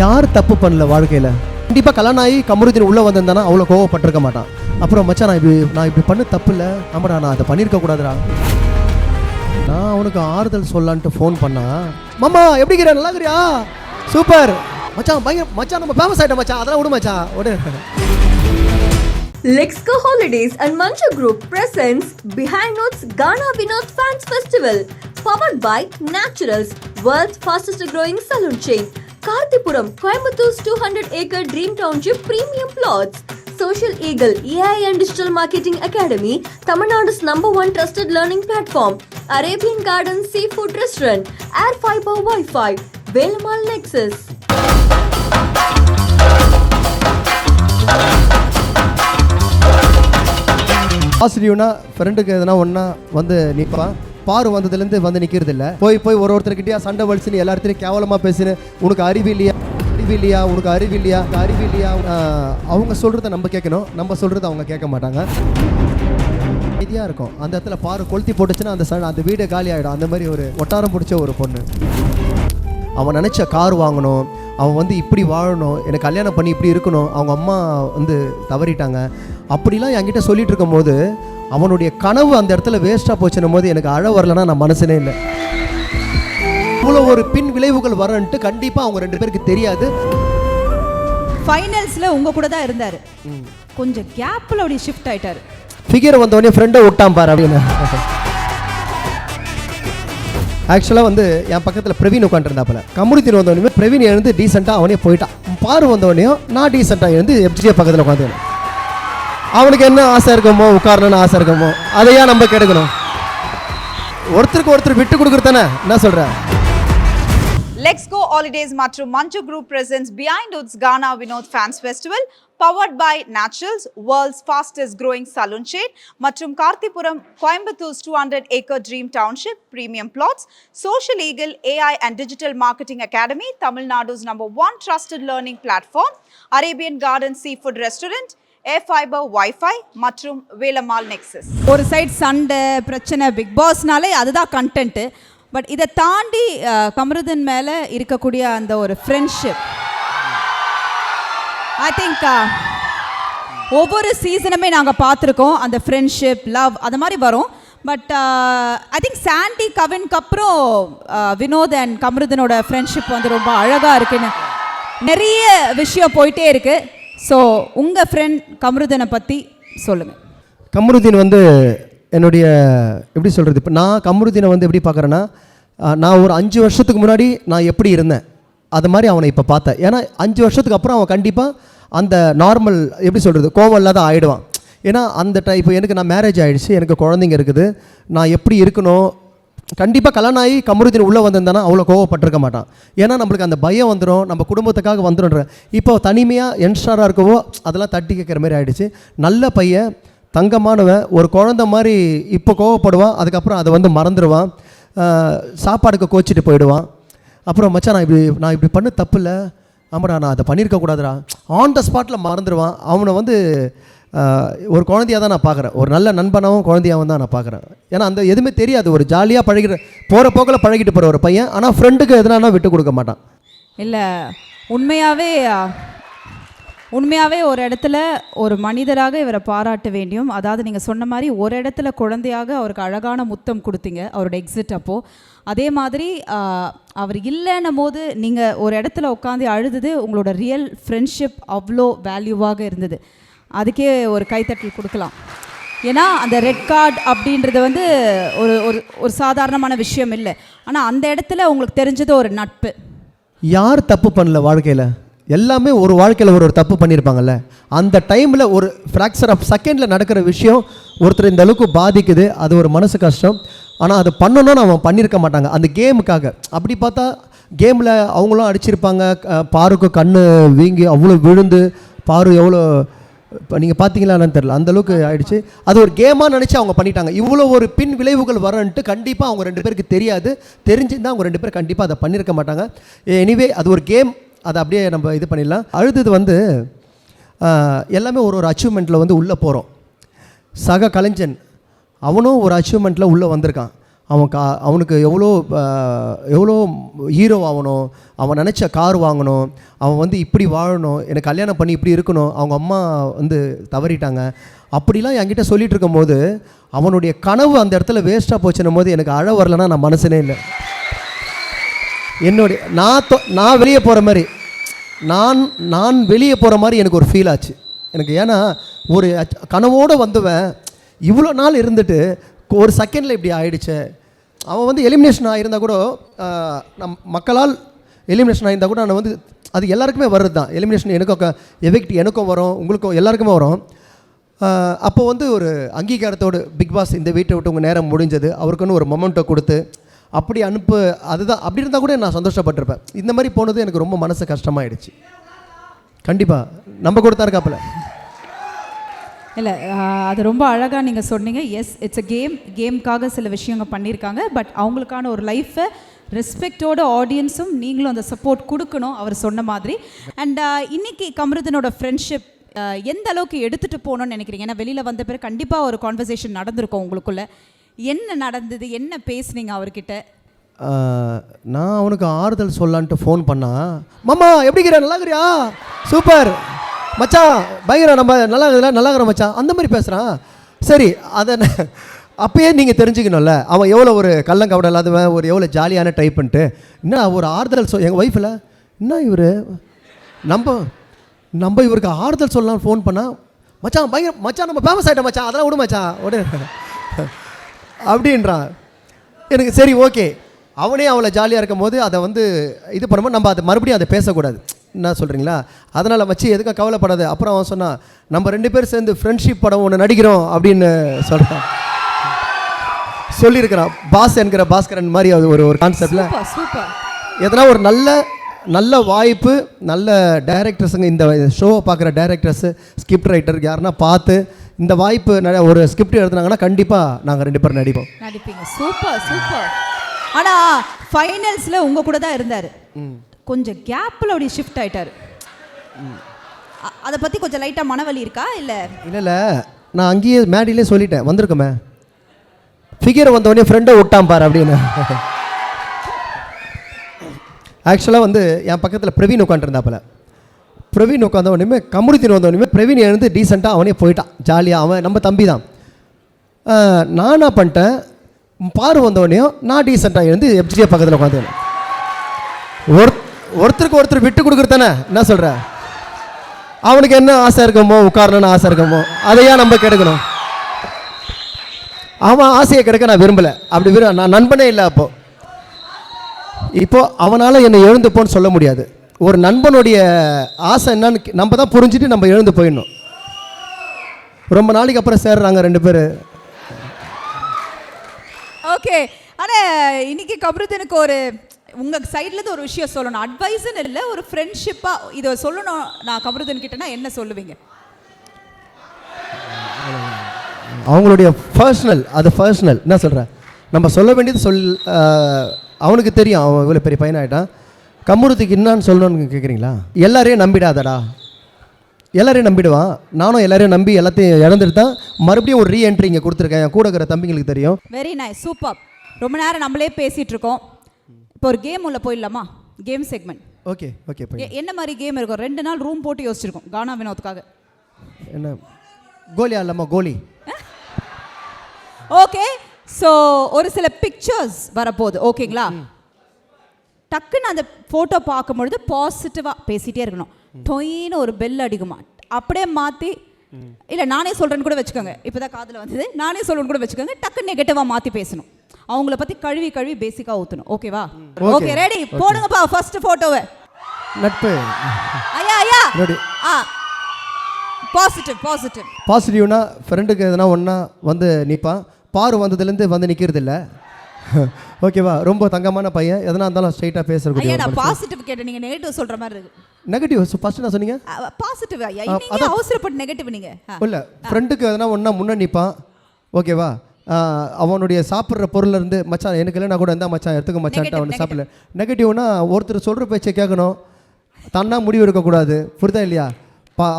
யார் தப்பு பண்ணல வாழ்க்கையில்? கண்டிப்பாக கல்யாணம் ஆகி கமருதீன் உள்ளே வந்திருந்தானா அவ்வளோ கோவப்பட்டிருக்க மாட்டான். அப்புறம் மச்சான் நான் இப்படி பண்ண தப்பு இல்லை, ஆமாடா நான் அதை பண்ணியிருக்க கூடாதுடா. நான் அவனுக்கு ஆறுதல் சொல்லலான்ட்டு ஃபோன் பண்ணா, மாமா எப்படி இருக்கிற, நல்லா இருக்கிறியா, சூப்பர் மச்சான், பயங்கர மச்சான், நம்ம ஃபேமஸ் ஆகிட்டோம் மச்சான், அதெல்லாம் விடு மச்சான் விடு. Lexco Holidays and Manju Group presents Behind Notes Ghana Vinod Fans Festival, powered by Naturals, world's fastest growing saloon chain. Karthipuram, Coimbator's 200-acre Dream Township premium plots. Social Eagle, AI and Digital Marketing Academy, Tamil Nadu's #1 trusted learning platform. Arabian Gardens Seafood Restaurant, Air Fiber Wi-Fi, Velamal Nexus. பாசிட்டிவ்னா ஃப்ரெண்டுக்கு எதனா ஒன்றா வந்து நிற்பான். பாரு வந்ததுலேருந்து வந்து நிற்கிறது இல்லை. போய் ஒருத்தர்கிட்டயா சண்டை வலிச்சுன்னு எல்லா இடத்துலையும் கேவலமாக பேசுன்னு, உனக்கு அறிவில்லையா, உனக்கு அறிவில்லையா. அவங்க சொல்கிறத நம்ம கேட்கணும், நம்ம சொல்கிறத அவங்க கேட்க மாட்டாங்க. அமைதியாக இருக்கும். அந்த இடத்துல பாரு கொளுத்தி போட்டுச்சுன்னா அந்த வீடே காலி ஆகிடும். அந்த மாதிரி ஒரு ஒட்டாரம் பிடிச்ச ஒரு பொண்ணு. அவன் நினச்ச கார் வாங்கணும், அவன் வந்து இப்படி வாழணும், எனக்கு கல்யாணம் பண்ணி இப்படி இருக்கணும், அவங்க அம்மா வந்து தவறிட்டாங்க அப்படிலாம் என்கிட்ட சொல்லிட்டு இருக்கும் போது அவனுடைய கனவு அந்த இடத்துல வேஸ்ட்டாக போச்சுன்னும் போது எனக்கு அழ வரலன்னா நான் மனசுனே இல்லை. இவ்வளோ ஒரு பின் விளைவுகள் வரன்ட்டு கண்டிப்பாக அவங்க ரெண்டு பேருக்கு தெரியாது. ஃபைனல்ஸில் உங்கள் கூட தான் இருந்தார், கொஞ்சம் கேப்பில் அப்படி ஷிஃப்ட் ஆகிட்டார். ஃபிகர் வந்தோடனே ஃப்ரெண்டை விட்டான் பாரு அப்படின்னு. ஆக்சுவலாக வந்து என் பக்கத்தில் பிரவீன் உட்காந்துருந்தாப்பில். கமருதீன் வந்தோடனே பிரவீன் எழுந்து டீசெண்டாக அவனே போயிட்டான். பாரு வந்தோடனையும் நான் டீசெண்டாக எழுந்து எஃப்ஜிஏ பக்கத்தில் உட்காந்து. அவனுக்கு என்ன ஆசை இருக்கமோ, உட்காரணும்னு ஆசை இருக்கமோ, அதையா நம்ம கெடுக்கணும்? ஒருத்தருக்கு ஒருத்தர் விட்டு கொடுக்குறதானே. என்ன சொல்ற? Lexco Holidays மற்றும் Manju Group presents Behind Notes Ghana Vinod Fans Festival, powered by Naturals, world's fastest growing saloon chain, மற்றும் Karthipuram, Coimbator's 200-acre Dream Township premium plots. Social Eagle, AI and Digital Marketing Academy, Tamil Nadu's #1 trusted learning platform. Arabian Gardens Seafood Restaurant, Air Fiber Wi-Fi மற்றும் Velamal Nexus. ஒரு side சண்டை பிரச்சனை, big பாஸ்னாலே அதுதான் content. But இதை தாண்டி கமருதீன் மேலே இருக்கக்கூடிய அந்த ஒரு ஃப்ரெண்ட்ஷிப், ஐ திங்க் ஒவ்வொரு சீசனுமே நாங்கள் பார்த்துருக்கோம். அந்த ஃப்ரெண்ட்ஷிப், லவ் அது மாதிரி வரும். பட் ஐ திங்க் சாண்டி கவினுக்கு அப்புறம் வினோத் அண்ட் கமருதீனோட ஃப்ரெண்ட்ஷிப் வந்து ரொம்ப அழகாக இருக்குன்னு நிறைய விஷயம் போயிட்டே இருக்குது. ஸோ உங்கள் ஃப்ரெண்ட் கமருதீனை பற்றி சொல்லுங்கள். கமருதீன் வந்து என்னுடைய எப்படி சொல்கிறது, இப்போ நான் கமருதீனை வந்து எப்படி பார்க்குறேன்னா, நான் ஒரு 5 வருஷத்துக்கு முன்னாடி நான் எப்படி இருந்தேன் அது மாதிரி அவனை இப்போ பார்த்தேன். ஏன்னா 5 வருஷத்துக்கு அப்புறம் அவன் கண்டிப்பாக அந்த நார்மல் எப்படி சொல்கிறது கோவம் இல்லாத ஆகிடுவான். ஏன்னா அந்த இப்போ எனக்கு நான் மேரேஜ் ஆகிடுச்சு, எனக்கு குழந்தைங்க இருக்குது, நான் எப்படி இருக்கணும். கண்டிப்பாக கல்யாணம் ஆகி கமருதீன் உள்ளே வந்திருந்தானா அவ்வளோ கோவப்பட்டிருக்க மாட்டான். ஏன்னா நம்மளுக்கு அந்த பயம் வந்துடும், நம்ம குடும்பத்துக்காக வந்துடும்ன்ற. இப்போ தனிமையாக யங்ஸ்டராக இருக்கவோ அதெல்லாம் தட்டி கேட்குற மாதிரி ஆகிடுச்சு. நல்ல பையன், தங்கமானவன், ஒரு குழந்த மாதிரி. இப்போ கோவப்படுவான், அதுக்கப்புறம் அதை வந்து மறந்துடுவான், சாப்பாடுக்கு கோச்சிட்டு போயிடுவான். அப்புறம் மச்சான் நான் இப்படி பண்ண தப்பு இல்லை, ஆமாடா நான் அதை பண்ணியிருக்க கூடாதுடா, ஆன் த ஸ்பாட்டில் மறந்துடுவான். அவனை வந்து ஒரு குழந்தையாக தான் நான் பார்க்குறேன், ஒரு நல்ல நண்பனாகவும் குழந்தையாகவும் தான் நான் பார்க்குறேன். ஏன்னா அந்த எதுவுமே தெரியாது, ஒரு ஜாலியாக பழகிற போகிற போக்கில் பழகிட்டு போகிற ஒரு பையன். ஆனால் ஃப்ரெண்டுக்கு எதுனா விட்டு கொடுக்க மாட்டான். இல்லை, உண்மையாகவே ஒரு இடத்துல ஒரு மனிதராக இவரை பாராட்ட வேண்டியும். அதாவது நீங்கள் சொன்ன மாதிரி ஒரு இடத்துல குழந்தையாக அவருக்கு அழகான முத்தம் கொடுத்தீங்க அவரோட எக்ஸிட் அப்போது. அதே மாதிரி அவர் இல்லைன்னும் போது நீங்கள் ஒரு இடத்துல உட்காந்து அழுதுது, உங்களோட ரியல் ஃப்ரெண்ட்ஷிப் அவ்வளோ வேல்யூவாக இருந்தது. அதுக்கே ஒரு கைத்தட்டல் கொடுக்கலாம். ஏன்னா அந்த ரெட் கார்டு அப்படின்றது வந்து ஒரு சாதாரணமான விஷயம் இல்லை. ஆனால் அந்த இடத்துல உங்களுக்கு தெரிஞ்சது ஒரு நட்பு. யார் தப்பு பண்ணல வாழ்க்கையில்? எல்லாமே ஒரு வாழ்க்கையில் ஒரு தப்பு பண்ணியிருப்பாங்கல்ல. அந்த டைமில் ஒரு ஃப்ராக்சர் ஆஃப் செகண்டில் நடக்கிற விஷயம் ஒருத்தர் இந்த அளவுக்கு பாதிக்குது, அது ஒரு மனசு கஷ்டம். ஆனால் அது பண்ணணும்னு அவன் பண்ணியிருக்க மாட்டாங்க அந்த கேமுக்காக. அப்படி பார்த்தா கேமில் அவங்களும் அடிச்சிருப்பாங்க. பாருக்கு கண் வீங்கி அவ்வளோ விழுந்து, பாரு எவ்வளோ இப்போ நீங்கள் பார்த்தீங்களான்னு தெரில, அந்தளவுக்கு ஆகிடுச்சு. அது ஒரு கேமாக நினச்சி அவங்க பண்ணிட்டாங்க. இவ்வளோ ஒரு பின் விளைவுகள் வரன்ட்டு கண்டிப்பாக அவங்க ரெண்டு பேருக்கு தெரியாது. தெரிஞ்சுருந்தால் அவங்க 2 பேர் கண்டிப்பாக அதை பண்ணியிருக்க மாட்டாங்க. எனிவே அது ஒரு கேம், அதை அப்படியே நம்ம இது பண்ணிடலாம். அழுது வந்து எல்லாமே ஒரு அச்சீவ்மெண்ட்டில் வந்து உள்ளே போகிறோம். சக கலைஞன் அவனும் ஒரு அச்சீவ்மெண்ட்டில் உள்ளே வந்திருக்கான். அவனுக்கு எவ்வளோ ஹீரோ ஆகணும், அவன் நினச்ச கார் வாங்கணும், அவன் வந்து இப்படி வாழணும், எனக்கு கல்யாணம் பண்ணி இப்படி இருக்கணும், அவங்க அம்மா வந்து தவறிட்டாங்க அப்படிலாம் என்கிட்ட சொல்லிகிட்டு இருக்கும்போது அவனுடைய கனவு அந்த இடத்துல வேஸ்ட்டாக போச்சுன்னும் போது எனக்கு அழ வரலன்னா நான் மனசுனே இல்லை. என்னுடைய நான் வெளியே போகிற மாதிரி நான் வெளியே போகிற மாதிரி எனக்கு ஒரு ஃபீல் ஆச்சு எனக்கு. ஏன்னா ஒரு கனவோடு வந்தவன் இவ்வளோ நாள் இருந்துட்டு ஒரு செகண்டில் இப்படி ஆயிடுச்சு. அவன் வந்து எலிமினேஷன் ஆகியிருந்தால் கூட மக்களால் எலிமினேஷன் ஆகியிருந்தால் கூட நான் வந்து அது எல்லாருக்குமே வர்றது தான். எலிமினேஷன் எனக்கும் வரும், உங்களுக்கும் எல்லாருக்குமே வரும். அப்போ வந்து ஒரு அங்கீகாரத்தோடு பிக் பாஸ் இந்த வீட்டை விட்டு உங்கள் நேரம் முடிஞ்சது, அவருக்குன்னு ஒரு மொமெண்ட்டை கொடுத்து அப்படி அதுதான். அப்படி இருந்தால் கூட நான் சந்தோஷப்பட்டிருப்பேன். இந்த மாதிரி போனது எனக்கு ரொம்ப மனசு கஷ்டமாயிடுச்சு. கண்டிப்பாக நம்ம கூட தான் இருக்காப்புல. இல்லை, அது ரொம்ப அழகாக நீங்கள் சொன்னீங்க. எஸ், இட்ஸ் அ கேம்க்காக சில விஷயங்கள் பண்ணியிருக்காங்க. பட் அவங்களுக்கான ஒரு லைஃப்பை ரெஸ்பெக்டோட ஆடியன்ஸும் நீங்களும் அந்த சப்போர்ட் கொடுக்கணும் அவர் சொன்ன மாதிரி. அண்ட் இன்னைக்கு கமருதனோட ஃப்ரெண்ட்ஷிப் எந்த அளவுக்கு எடுத்துகிட்டு போகணும்னு நினைக்கிறீங்க? ஏன்னா வெளியில் வந்த பிறகு கண்டிப்பாக ஒரு கான்வர்சேஷன் நடந்திருக்கும் உங்களுக்குள்ள. என்ன நடந்தது, என்ன பேசுனீங்க அவர்கிட்ட? நான் அவனுக்கு ஆறுதல் சொல்லலான்ட்டு ஃபோன் பண்ணா, மாமா எப்படிங்கிற, நல்லா இருக்கிறியா, சூப்பர் மச்சான், பயங்கர, நம்ம நல்லா இருக்கிற மச்சான், அந்த மாதிரி பேசுகிறான். சரி, அதை அப்பயே நீங்கள் தெரிஞ்சுக்கணும்ல அவன் எவ்வளோ ஒரு கள்ளங்கவடம் இல்லாதவன், ஒரு எவ்வளோ ஜாலியான டைப்புன்ட்டு. என்ன ஒரு ஆறுதல் எங்கள் ஒய்ஃபில் என்ன இவர் நம்ம இவருக்கு ஆறுதல் சொல்லலாம்னு ஃபோன் பண்ணால், மச்சான் பயங்கர மச்சான், நம்ம ஃபேமஸ் ஆகிட்டோம் மச்சான், அதெல்லாம் விடு மச்சான் விடு அப்படின்றான். எனக்கு சரி ஓகே, அவனே அவளை ஜாலியாக இருக்கும் போது அதை வந்து இது பண்ணும்போது நம்ம அதை மறுபடியும் அதை பேசக்கூடாது, என்ன சொல்கிறீங்களா? அதனால் வச்சு எதுக்கும் கவலைப்படாது. அப்புறம் அவன் சொன்னான், நம்ம 2 பேர் சேர்ந்து ஃப்ரெண்ட்ஷிப் படம் ஒன்று நடிக்கிறோம் அப்படின்னு சொல்லியிருக்கிறான். பாஸ் என்கிற பாஸ்கரன் மாதிரி அது ஒரு கான்செப்டில். சூப்பர். எதனா ஒரு நல்ல வாய்ப்பு, நல்ல டைரக்டர்ஸுங்க, இந்த ஷோவை பார்க்குற டைரக்டர்ஸு, ஸ்கிரிப்ட் ரைட்டருக்கு யாருன்னா பார்த்து இந்த வாய்ப்பு ஒரு ஸ்கிரிப்ட் எழுதுனாங்கன்னா கண்டிப்பாக நாங்கள் 2 பேரும் நடிப்பீங்க. சூப்பர். ஆனால் ஃபைனல்ஸில் உங்கள் கூட தான் இருந்தார். கொஞ்சம் கேப்பில் அப்படி ஷிஃப்ட் ஆகிட்டார். அதை பற்றி கொஞ்சம் லைட்டாக மனவலி இருக்கா? இல்லை, நான் அங்கேயே மேடியிலே சொல்லிட்டேன், வந்திருக்கோமே ஃபிகரை வந்தவொடனே ஃப்ரெண்டை விட்டான் பாரு அப்படின்னு. ஆக்சுவலாக வந்து என் பக்கத்தில் பிரவீன் உட்காந்துருந்தாப்பில். பிரவீன் உட்காந்தவொடனே கமுருத்தின் வந்தவொடனே பிரவீன் எழுந்து டீசெண்டாக அவனே போயிட்டான் ஜாலியாக. அவன் நம்ம தம்பி தான். நான் என்ன பண்ணிட்டேன், பாரு வந்தவொடனையும் நான் டீசெண்டாக எழுந்து எஃப்ஜிஏ பக்கத்தில் உட்காந்து ஒருத்தருக்கு ஒருத்தர் விட்டு கொடுக்குறதானே, என்ன சொல்கிற? அவனுக்கு என்ன ஆசை இருக்கமோ, உட்காரணும்னு ஆசை இருக்கமோ, அதையா நம்ம கெடுக்கணும்? அவன் ஆசையை கிடைக்க நான் விரும்பலை. அப்படி நான் நண்பனே இல்லை. இப்போ அவனால் என்னை எழுந்து போன்னு சொல்ல முடியாது. ஒரு நண்பனுடைய ஆசை என்னன்னு நம்ம தான் புரிஞ்சுட்டு நம்ம எழுந்து போயிடணும். ரொம்ப நாளைக்கு அப்புறம் சேர்றாங்க 2 பேர். ஓகே. ஆனால் இன்னைக்கு கமருதனுக்கு ஒரு உங்கள் சைட்லேருந்து ஒரு விஷயம் சொல்லணும், அட்வைஸ்ன்னு இல்லை, ஒரு ஃப்ரெண்ட்ஷிப்பாக இதை சொல்லணும் நான் கமருதன் கிட்டனா என்ன சொல்லுவீங்க? அவங்களுடைய பர்சனல், அது பர்சனல், என்ன சொல்கிறேன், நம்ம சொல்ல வேண்டியது அவனுக்கு தெரியும். அவன் இவ்வளோ பெரிய பையனாகிட்டான். கமுருதிக்கு என்னான்னு சொல்லணும்னு கேட்குறீங்களா? எல்லாரையும் நம்பிடாதடா. எல்லாரையும் நம்பிடுவான். நானும் எல்லாரையும் நம்பி எல்லாத்தையும் இழந்துட்டு தான் மறுபடியும் ஒரு ரீஎன்ட்ரி இங்கே கொடுத்துருக்கேன். என் கூட இருக்கிற தம்பிங்களுக்கு தெரியும். Very nice, super. ரொம்ப நேரம் நம்மளே பேசிகிட்டு இருக்கோம். இப்போ ஒரு கேம் உள்ள போயிடலாமா? Game segment. ஓகே. என்ன மாதிரி கேம் இருக்கும்? 2 நாள் ரூம் போட்டு யோசிச்சிருக்கோம் கானா வினோத்துக்காக. என்ன கோலி ஆடலாமா? கோலி. ஓகே. ஸோ ஒரு சில பிக்சர்ஸ் வரப்போகுது, ஓகேங்களா? டக்குன்னு அந்த ஃபோட்டோ பார்க்கும்பொழுது பாசிட்டிவாக பேசிகிட்டே இருக்கணும். டொயின்னு ஒரு பெல் அடிக்குமா, அப்படியே மாற்றி, இல்லை நானே சொல்கிறேன்னு கூட வச்சுக்கோங்க, இப்போ தான் காதில் வந்தது, நானே சொல்கிறேன்னு கூட வச்சுக்கோங்க, டக்குன்னு நெகட்டிவாக மாற்றி பேசணும். அவங்கள பற்றி கழுவி பேசிக்காக ஊற்றணும். ஓகேவா? ஓகே, ரெடி, போடுங்கப்பா ஃபர்ஸ்ட் ஃபோட்டோவை. நட்பு. ஐயா ரெடி. பாசிட்டிவ்னா ஃப்ரெண்டுக்கு எதனா ஒன்றா வந்து நிற்பான். பாரு வந்ததுலேருந்து வந்து நிற்கிறது இல்லை. ஓகேவா? ரொம்ப தங்கமான பையன். எதனா இருந்தாலும் ஸ்ட்ரைட்டாக பேசுறது. நான் பாசிட்டிவ் கேட்டேன், நீங்கள் நெகட்டிவ் சொல்கிற மாதிரி இருக்கு. நெகட்டிவ் ஃபர்ஸ்ட் நான் சொன்னீங்க. பாசிட்டிவ் ஐயா, நீங்க அவசரப்பட்டு நெகட்டிவ் நீங்கள் இல்லை. ஃப்ரெண்டுக்கு எதனா ஒன்றா முன்னே நிற்பான். ஓகேவா? அவனுடைய சாப்பிட்ற பொருள்லேருந்து மச்சான் எனக்கு இல்லைனா கூட இருந்தால் மச்சான் எடுத்துக்க மச்சான்ட்டு அவனை சாப்பிடல. நெகட்டிவ்னா ஒருத்தர் சொல்கிற பேச்சை கேட்கணும், தன்னா முடிவு எடுக்கக்கூடாது. புரிதா இல்லையா?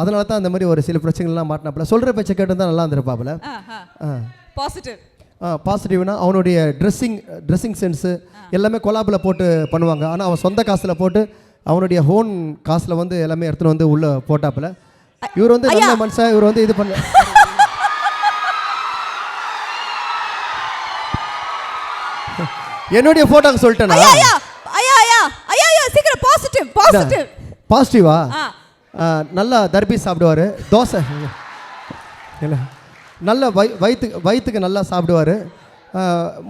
அதனால தான் அந்த மாதிரி ஒரு சில பிரச்சனைகள்லாம் மாட்டினாப்புல. சொல்கிற பேச்சை கேட்டு தான் நல்லா இருந்திருப்பாப்புல. பாசிட்டிவ். பாசிட்டிவ்னா அவனுடைய ட்ரெஸ்ஸிங் சென்ஸு எல்லாமே கொலாபில் போட்டு பண்ணுவாங்க. ஆனால் அவன் சொந்த காசில் போட்டு அவனுடைய ஹோன் காசில் வந்து எல்லாமே எடுத்துன்னு வந்து உள்ளே போட்டாப்புல. இவர் வந்து நல்ல மனுஷன். இவர் வந்து இது பண்ண என்னுடைய போட்டோங்க சொல்லிட்டேனா? சீக்கிரம் பாசிட்டிவ் பாசிட்டிவா? நல்லா தர்பி சாப்பிடுவார். தோசை இல்லை நல்ல வயிற்றுக்கு நல்லா சாப்பிடுவார்.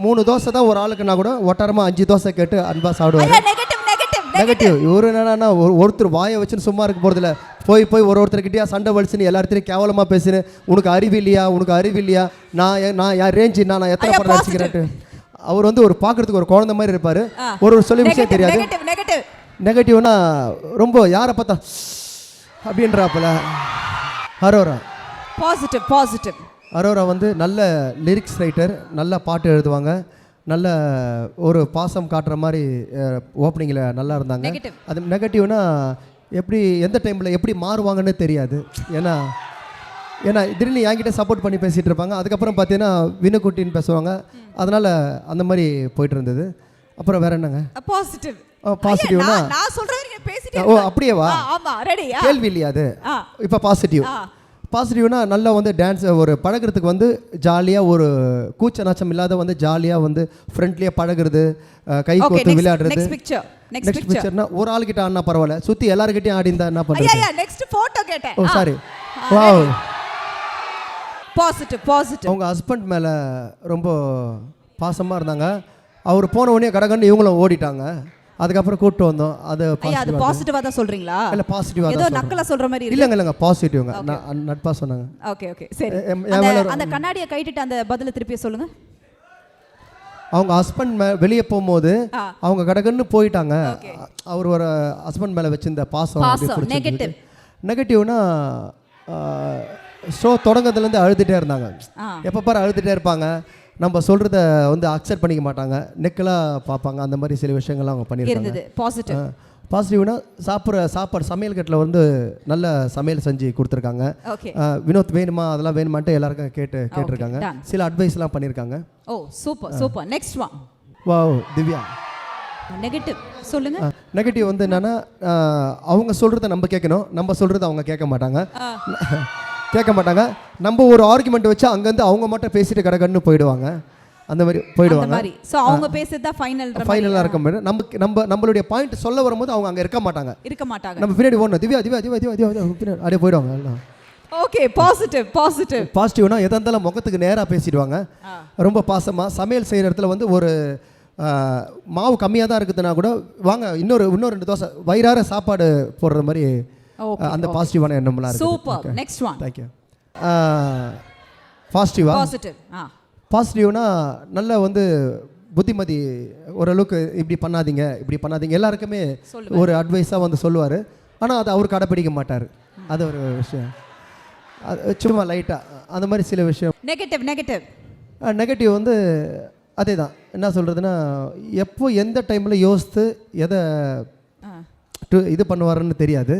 3 தோசை தான் ஒரு ஆளுக்குன்னா கூட ஒட்டாரமாக 5 தோசை கேட்டு அன்பாக சாப்பிடுவார். நெகட்டிவ். இவர் என்னன்னா ஒருத்தர் வாயை வச்சுன்னு சும்மா இருக்க போகிறதில்ல. போய் ஒருத்தர்கிட்டயா சண்டை வலிச்சுன்னு எல்லாத்தையும் கேவலமாக பேசுன்னு, உனக்கு அறிவு இல்லையா, நான் என் ரேஞ்சு நான் எத்தனை படம் நடிச்சுக்கிறேன்ட்டு. அவர் வந்து ஒரு பார்க்குறதுக்கு ஒரு குழந்தை மாதிரி இருப்பார். ஒரு சொல்லி விஷயம் தெரியாது. நெகட்டிவ்னா ரொம்ப யாரை பார்த்தா அப்படின்றாப்புல. அரோரா பாசிட்டிவ். அரோரா வந்து நல்ல லிரிக்ஸ் ரைட்டர், நல்ல பாட்டு எழுதுவாங்க, நல்ல ஒரு பாசம் காட்டுற மாதிரி ஓப்பனிங்கில் நல்லா இருந்தாங்க. அது நெகட்டிவ்னா எப்படி எந்த டைமில் எப்படி மாறுவாங்கன்னு தெரியாது. ஏன்னா திடீர்னு என்கிட்ட சப்போர்ட் பண்ணி பேசிகிட்டு இருப்பாங்க. அதுக்கப்புறம் பார்த்தீங்கன்னா வினுக்குட்டின்னு பேசுவாங்க. அதனால் அந்த மாதிரி போயிட்டு இருந்தது. அப்புறம் வேற என்னங்க பாசிட்டிவ்னா அப்படியேவா? கேள்வி இல்லையா அது? இப்போ பாசிட்டிவ்னா நல்லா வந்து டான்ஸ் ஒரு பழகிறதுக்கு வந்து ஜாலியாக ஒரு கூச்ச நாச்சம் இல்லாத வந்து ஜாலியாக வந்து ஃப்ரெண்ட்லியாக பழகிறது, கை கோத்து விளையாடுறது. நெக்ஸ்ட் பிக்சர்னா ஒரு ஆளுக்கிட்ட ஆடினா பரவாயில்ல, சுற்றி எல்லாருக்கிட்டையும் ஆடி இருந்தா என்ன பண்ணுறது? ஓ சாரி. வாவ். பாசிட்டிவ். அவங்க ஹஸ்பண்ட் மேலே ரொம்ப பாசமாக இருந்தாங்க. அவர் போன உடனே கடகன்னு இவங்களும் ஓடிட்டாங்க. அதுக்கப்புறம் கூப்பிட்டு வந்தோம். அது பாசிட்டிவா தான் சொல்றீங்களா? இல்ல பாசிட்டிவா தான். ஏதோ நக்கலா சொல்ற மாதிரி இருக்கு. இல்லங்க பாசிட்டிவ்ங்க. நட்பா சொன்னாங்க. ஓகே சரி. அந்த கண்ணாடியை கைட்டிட்டு அந்த பதில திருப்பி சொல்லுங்க. அவங்க ஹஸ்பண்ட் வெளியே போகும்போது அவங்க கடகன்னு போயிட்டாங்க. அவர் ஒரு ஹஸ்பண்ட் மேலே வச்சிருந்த பாசம். நெகட்டிவ்னா ஷோ தொடங்கிறதுலேருந்து அழுதுகிட்டே இருந்தாங்க. எப்போ பாரு அழுதுகிட்டே இருப்பாங்க. நம்ம சொல்கிறத வந்து அக்செப்ட் பண்ணிக்க மாட்டாங்க, நெக்கலாக பார்ப்பாங்க. அந்த மாதிரி சில விஷயங்கள்லாம் அவங்க பண்ணியிருக்காங்க. பாசிட்டிவ்னா சாப்பாடு சமையல் கட்டில் வந்து நல்ல சமையல் செஞ்சு கொடுத்துருக்காங்க. வினோத் வேணுமா அதெல்லாம் வேணுமான்ட்டு எல்லாருக்கும் கேட்டிருக்காங்க. சில அட்வைஸ்லாம் பண்ணியிருக்காங்க. Oh super. Next one. Wow. Divya. Negative சொல்லுங்க. நெகட்டிவ் வந்து என்னன்னா அவங்க சொல்கிறத நம்ம கேட்கணும், நம்ம சொல்கிறத அவங்க கேட்க மாட்டாங்க. நம்ம ஒரு ஆர்குமெண்ட் வச்சு அங்கேருந்து அவங்க மட்டும் பேசிட்டு கடகன்னு போயிடுவாங்க. அந்த மாதிரி போயிடுவாங்க. ஸோ அவங்க பேசுறது தான் ஃபைனலாக இருக்க முடியும். நம்மளுடைய பாயிண்ட் சொல்ல வரும்போது அவங்க அங்கே இருக்க மாட்டாங்க. நம்ம பின்னாடி போகணும். திவ்யா அப்படியே போயிடுவாங்க. ஓகே பாசிட்டிவ்னா எதாக இருந்தாலும் முகத்துக்கு நேராக பேசிடுவாங்க. ரொம்ப பாசமாக சமையல் செய்கிற இடத்துல வந்து ஒரு மாவு கம்மியாக தான் இருக்குதுன்னா கூட வாங்க இன்னொரு 2 தோசை வயிறார சாப்பாடு போடுற மாதிரி அந்த பாசிட்டிவான எண்ணம்லாம் இருக்கு. Super. Next one. Thank you. பாசிட்டிவ்னா நல்ல வந்து புத்திமதி ஓரளவுக்கு இப்படி பண்ணாதீங்க எல்லாருக்குமே ஒரு அட்வைஸாக வந்து சொல்லுவார். ஆனால் அதை அவர் கடைப்பிடிக்க மாட்டார். அது ஒரு விஷயம். அது சும்மா லைட்டாக அந்த மாதிரி சில விஷயம். நெகட்டிவ் வந்து அதே தான். என்ன சொல்கிறதுனா எப்போ எந்த டைமில் யோசித்து எதை இது பண்ணுவாருன்னு தெரியாது.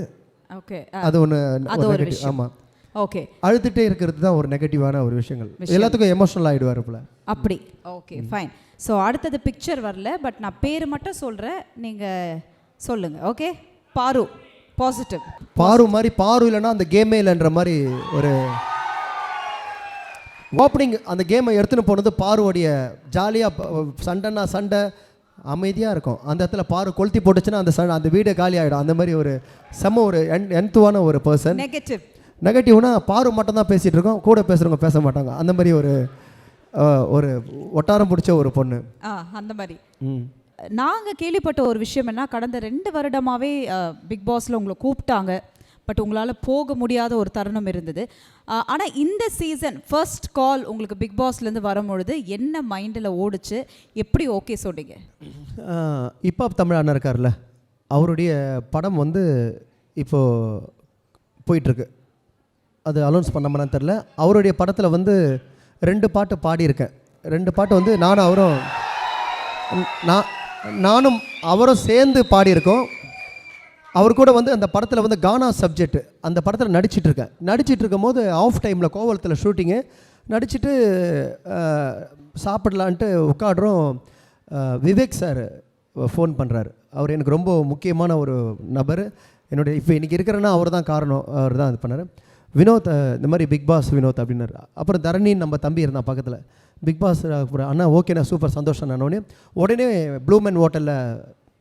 அது ஒன்று நெகட்டிவ். ஆமாம். ஓகே. அழுதுகிட்டே இருக்கிறது தான் ஒரு நெகட்டிவான ஒரு விஷயங்கள். எல்லாத்துக்கும் எமோஷனல் ஆகிடுவார் போல. அப்படி. Okay fine. ஸோ அடுத்தது பிக்சர் வரல, பட் நான் பேர் மட்டும் சொல்கிறேன், நீங்கள் சொல்லுங்கள். ஓகே. பாசிட்டிவ். பாரு மாதிரி பாரு இல்லைன்னா அந்த கேமே இல்லைன்ற மாதிரி ஒரு ஓப்பனிங். அந்த கேமை எடுத்துன்னு போனது பாருவோடைய ஜாலியாக சண்டைன்னா சண்டை அமைதியாக இருக்கும். அந்த இடத்துல பாரு கொளுத்தி போட்டுச்சுன்னா அந்த வீடே காலி ஆகிடும். அந்த மாதிரி ஒரு ஒரு என்த்துவான ஒரு பர்சன். நெகட்டிவ்னா பாரு மட்டும் தான் பேசிகிட்டு இருக்கோம், கூட பேசுகிறவங்க பேச மாட்டாங்க. அந்த மாதிரி ஒரு ஒட்டாரம் பிடிச்ச ஒரு பொண்ணு. அந்த மாதிரி. நாங்கள் கேள்விப்பட்ட ஒரு விஷயம் என்ன, கடந்த 2 வருடமாகவே பிக் பாஸில் உங்களை கூப்பிட்டாங்க, பட் உங்களால் போக முடியாத ஒரு தருணம் இருந்தது. ஆனால் இந்த சீசன் ஃபர்ஸ்ட் கால் உங்களுக்கு பிக் பாஸ்லேருந்து வரும்பொழுது என்ன மைண்டில் ஓடிச்சு, எப்படி ஓகே சொன்னீங்க? இப்போ தமிழ் அண்ணன் இருக்கார்ல, அவருடைய படம் வந்து இப்போது போயிட்டுருக்கு. அது அலௌன்ஸ் பண்ணமான்னு தெரில. அவருடைய படத்தில் வந்து 2 பாட்டு பாடியிருக்கேன். 2 பாட்டு வந்து நானும் அவரும் சேர்ந்து பாடியிருக்கோம். அவர் கூட வந்து அந்த படத்தில் வந்து கானா சப்ஜெக்ட் அந்த படத்தில் நடிச்சிட்ருக்கேன். நடிச்சிட்டு இருக்கும் போது ஆஃப் டைமில் கோவலத்தில் ஷூட்டிங்கு நடிச்சுட்டு சாப்பிடலான்ட்டு உட்காடுறோம். விவேக் சார் ஃபோன் பண்ணுறாரு. அவர் எனக்கு ரொம்ப முக்கியமான ஒரு நபர். என்னுடைய இப்போ இன்றைக்கி இருக்கிறேன்னா அவர் தான் காரணம். அவர் தான் இது பண்ணார். வினோத் இந்த மாதிரி பிக் பாஸ் வினோத் அப்படின்னாரு. அப்புறம் தரணின்னு நம்ம தம்பி இருந்தான் பக்கத்தில். பிக் பாஸ் அண்ணா ஓகேண்ணா சூப்பர் சந்தோஷம் நானோடனே உடனே ப்ளூமேன் ஹோட்டலில்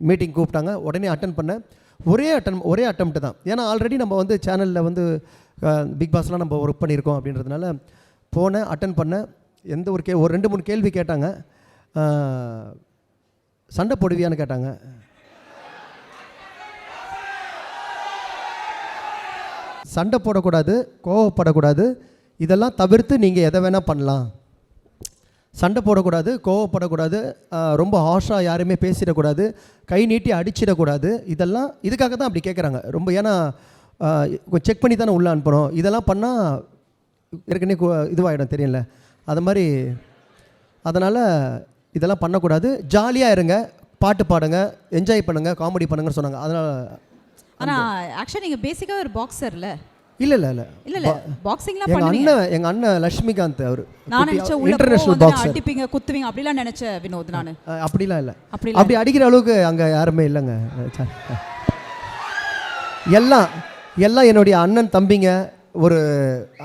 மீட்டிங் கூப்பிட்டாங்க. உடனே அட்டன் பண்ணேன். ஒரே அட்டம்ப்ட் தான். ஏன்னா ஆல்ரெடி நம்ம வந்து சேனலில் வந்து பிக் பாஸ்லாம் நம்ம ஒர்க் பண்ணியிருக்கோம் அப்படின்றதுனால போனேன், அட்டன் பண்ணேன். எந்த ஒரு ஒரு 2-3 கேள்வி கேட்டாங்க. சண்டை போடுவியான்னு கேட்டாங்க. சண்டை போடக்கூடாது, கோவப்படக்கூடாது, இதெல்லாம் தவிர்த்து நீங்கள் எதை வேணால் பண்ணலாம். சண்டை போடக்கூடாது, கோவப்படக்கூடாது, ரொம்ப ஹார்ஷாக யாருமே பேசிடக்கூடாது, கை நீட்டி அடிச்சிடக்கூடாது. இதெல்லாம் இதுக்காக தான் அப்படி கேட்குறாங்க ரொம்ப. ஏன்னா செக் பண்ணி தானே உள்ளே அனுப்பணும். இதெல்லாம் பண்ணால் ஏற்கனவே இதுவாகிடும் தெரியல. அது மாதிரி அதனால் இதெல்லாம் பண்ணக்கூடாது. ஜாலியாக இருங்க, பாட்டு பாடுங்க, என்ஜாய் பண்ணுங்கள், காமெடி பண்ணுங்கன்னு சொன்னாங்க. அதனால் ஆனால் ஆக்சுவலி நீங்கள் பேசிக்காக ஒரு பாக்ஸர்ல. இல்லை பாக்ஸிங்லாம் எங்கள் அண்ணன் லட்சுமிகாந்த் அவர் நான் நினைச்ச இன்டர்நேஷனல் பாக்ஸர். அடிப்பீங்க குத்துவீங்க அப்படிலாம் நினைச்ச வினோத் நான். அப்படிலாம் இல்லை. அப்படி அடிக்கிற அளவுக்கு அங்கே யாருமே இல்லைங்க. எல்லாம் என்னுடைய அண்ணன் தம்பிங்க, ஒரு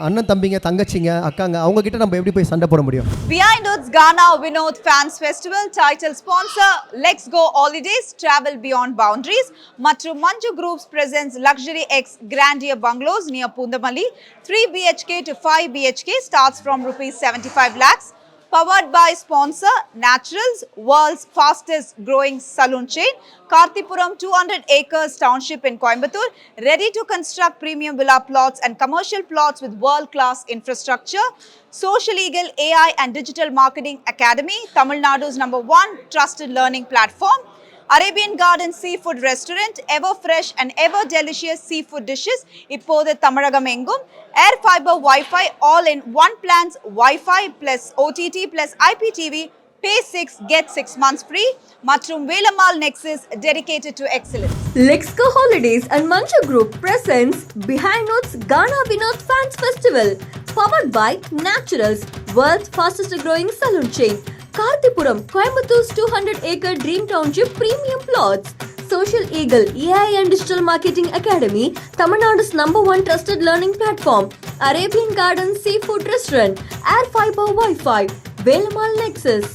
அண்ணன் தம்பிங்க, தங்கச்சிங்க, அக்காங்க. அவங்க கிட்ட நம்ம எப்படி போய் சண்டை போட முடியும்? Behind Woods Ghana Vinod Fans Festival title sponsor Let's Go Holidays Travel Beyond Boundaries மற்றும் Manju Groups presents Luxury X Grandier Bungalows near Pundamalli. 3 BHK to 5 BHK starts from ₹75 lakhs. Powered by sponsor Naturals, world's fastest growing saloon chain. Karthipuram 200 acres township in Coimbatore, ready to construct premium villa plots and commercial plots with world-class infrastructure. Social Eagle AI and Digital Marketing Academy, Tamil Nadu's #1 trusted learning platform. Arabian Garden Seafood Restaurant, ever fresh and ever delicious seafood dishes. இப்போது தமிழகம் எங்கும். Air Fiber Wi-Fi all in one plans, Wi-Fi plus OTT plus IPTV. Pay 6, get 6 months free. மற்றும் Velammal Nexus dedicated to excellence. Lexco Holidays and Manju Group presents Behind Notes Ghana Vinod Fans Festival. Powered by Naturals, world's fastest growing saloon chain. Karthipuram, Coimbatore 200-acre Dream Township premium plots. Social Eagle AI and Digital Marketing Academy, Tamil Nadu's #1 trusted learning platform. Arabian Garden Seafood Restaurant, Air Fiber Wi-Fi, Velamal Nexus.